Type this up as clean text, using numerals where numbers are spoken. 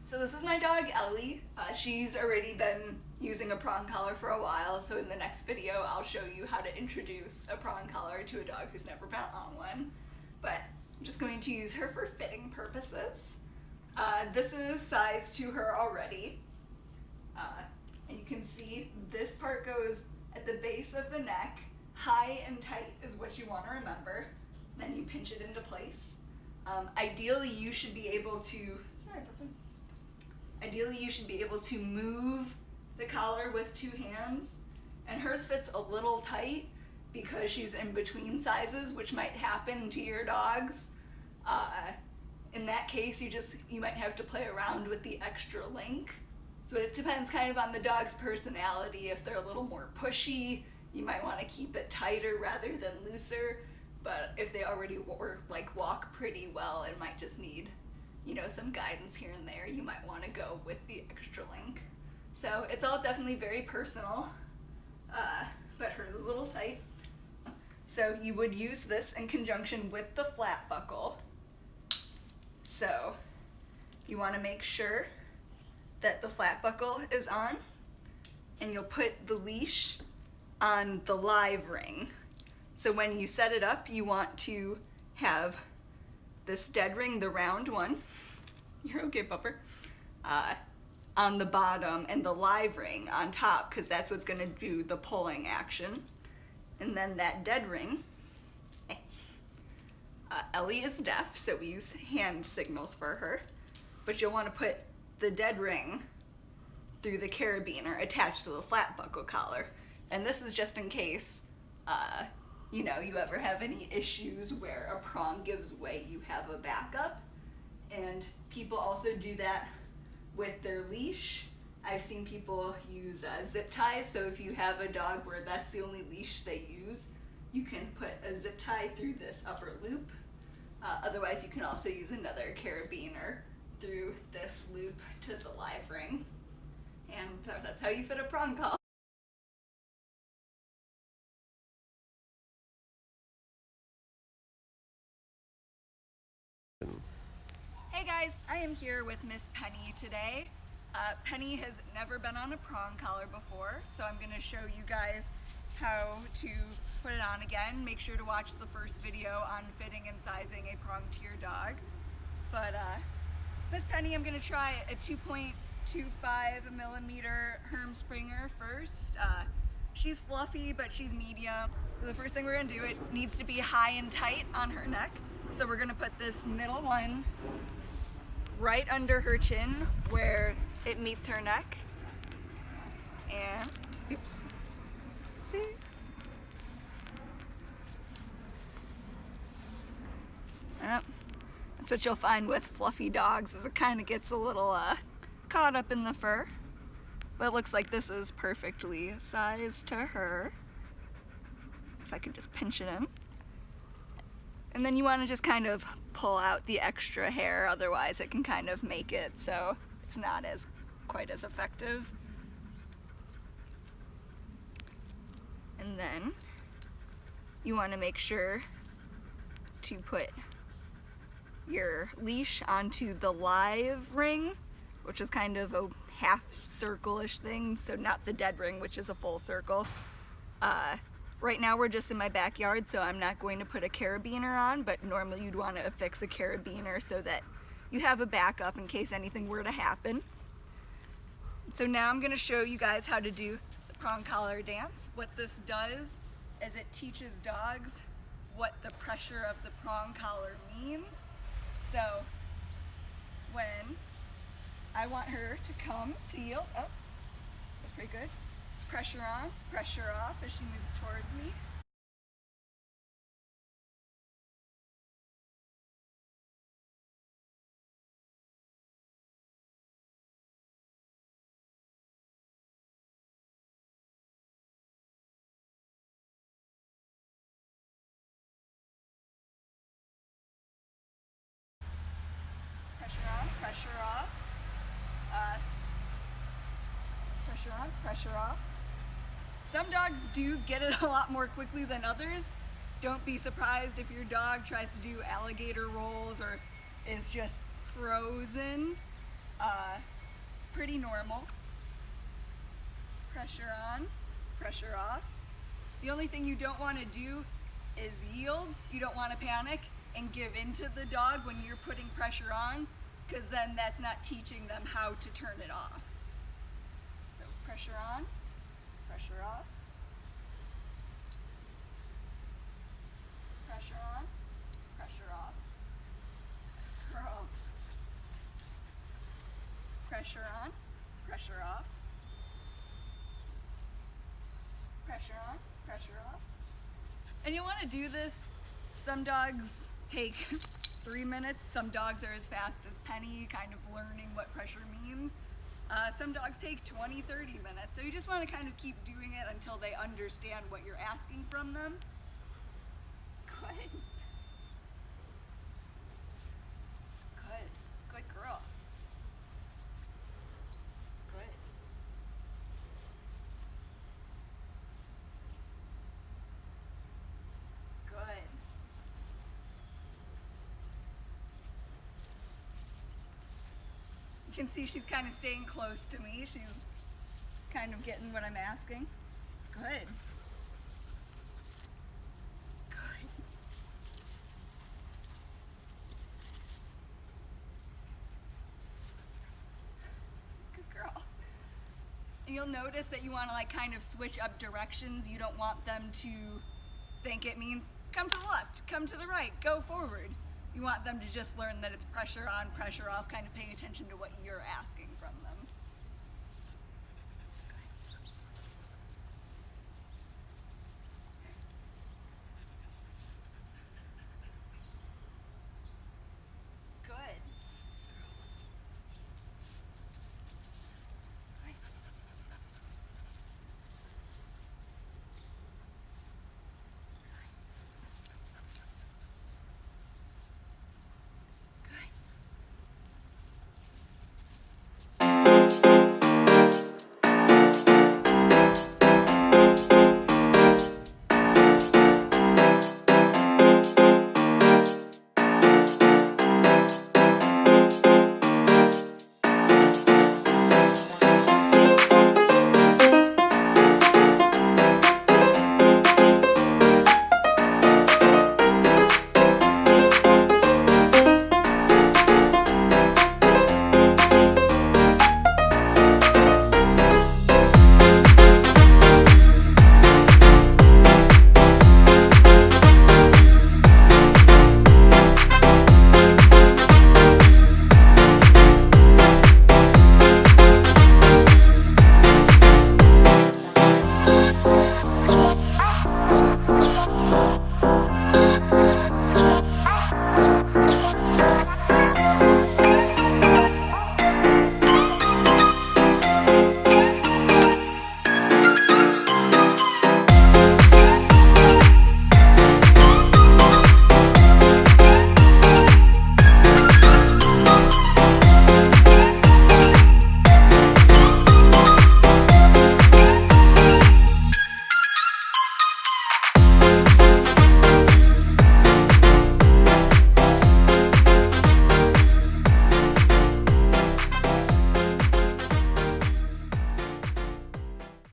So this is my dog, Ellie. She's already been using a prong collar for a while, so in the next video I'll show you how to introduce a prong collar to a dog who's never been on one. But I'm just going to use her for fitting purposes. This is sized to her already. And you can see this part goes at the base of the neck. High and tight is what you want to remember. Then you pinch it into place. Ideally you should be able to, move the collar with two hands, and hers fits a little tight because she's in between sizes, which might happen to your dogs. In that case, you might have to play around with the extra link. So it depends kind of on the dog's personality. If they're a little more pushy, you might want to keep it tighter rather than looser. But if they already walk pretty well and might just need, some guidance here and there, you might want to go with the extra link. So it's all definitely very personal, but hers is a little tight. So you would use this in conjunction with the flat buckle. So you want to make sure that the flat buckle is on, and you'll put the leash on the live ring. So when you set it up, you want to have this dead ring, the round one, you're okay, pupper, on the bottom, and the live ring on top, because that's what's going to do the pulling action. And then that dead ring, Ellie is deaf, so we use hand signals for her, but you'll want to put the dead ring through the carabiner attached to the flat buckle collar. And this is just in case you ever have any issues where a prong gives way, you have a backup. And people also do that with their leash. I've seen people use zip ties, so if you have a dog where that's the only leash they use, you can put a zip tie through this upper loop. Otherwise, you can also use another carabiner through this loop to the live ring. And that's how you fit a prong collar. Hey guys, I am here with Miss Penny today. Penny has never been on a prong collar before, so I'm going to show you guys how to put it on again. Make sure to watch the first video on fitting and sizing a prong to your dog. But Miss Penny, I'm going to try a 2.25 millimeter Herm Springer first. She's fluffy, but she's medium. So the first thing we're going to do, it needs to be high and tight on her neck. So we're going to put this middle one right under her chin where it meets her neck. And, oops, see? Yep. That's what you'll find with fluffy dogs, is it kind of gets a little caught up in the fur. But it looks like this is perfectly sized to her. If I could just pinch it in. And then you want to just kind of pull out the extra hair, otherwise it can kind of make it so it's not quite as effective. And then you want to make sure to put your leash onto the live ring, which is kind of a half circle-ish thing, so not the dead ring, which is a full circle. Right now we're just in my backyard, so I'm not going to put a carabiner on, but normally you'd want to affix a carabiner so that you have a backup in case anything were to happen. So now I'm going to show you guys how to do the prong collar dance. What this does is it teaches dogs what the pressure of the prong collar means. So when I want her to come to yield, oh, that's pretty good. Pressure on, pressure off as she moves towards me. Pressure on, pressure off. Pressure on, pressure off. Some dogs do get it a lot more quickly than others. Don't be surprised if your dog tries to do alligator rolls or is just frozen. pretty normal. Pressure on, pressure off. The only thing you don't want to do is yield. You don't want to panic and give in to the dog when you're putting pressure on, because then that's not teaching them how to turn it off. So pressure on, pressure off. Pressure on, pressure off. Girl. Pressure on, pressure off. Pressure on, pressure off. And you want to do this. Some dogs take 3 minutes. Some dogs are as fast as Penny, kind of learning what pressure means. Some dogs take 20, 30 minutes. So you just want to kind of keep doing it until they understand what you're asking from them. Good. Good. Good girl. Good. Good. You can see she's kind of staying close to me. She's kind of getting what I'm asking. Good. Good. Good girl. And you'll notice that you want to like kind of switch up directions. You don't want them to think it means come to the left, come to the right, go forward. You want them to just learn that it's pressure on, pressure off, kind of paying attention to what you're asking from them.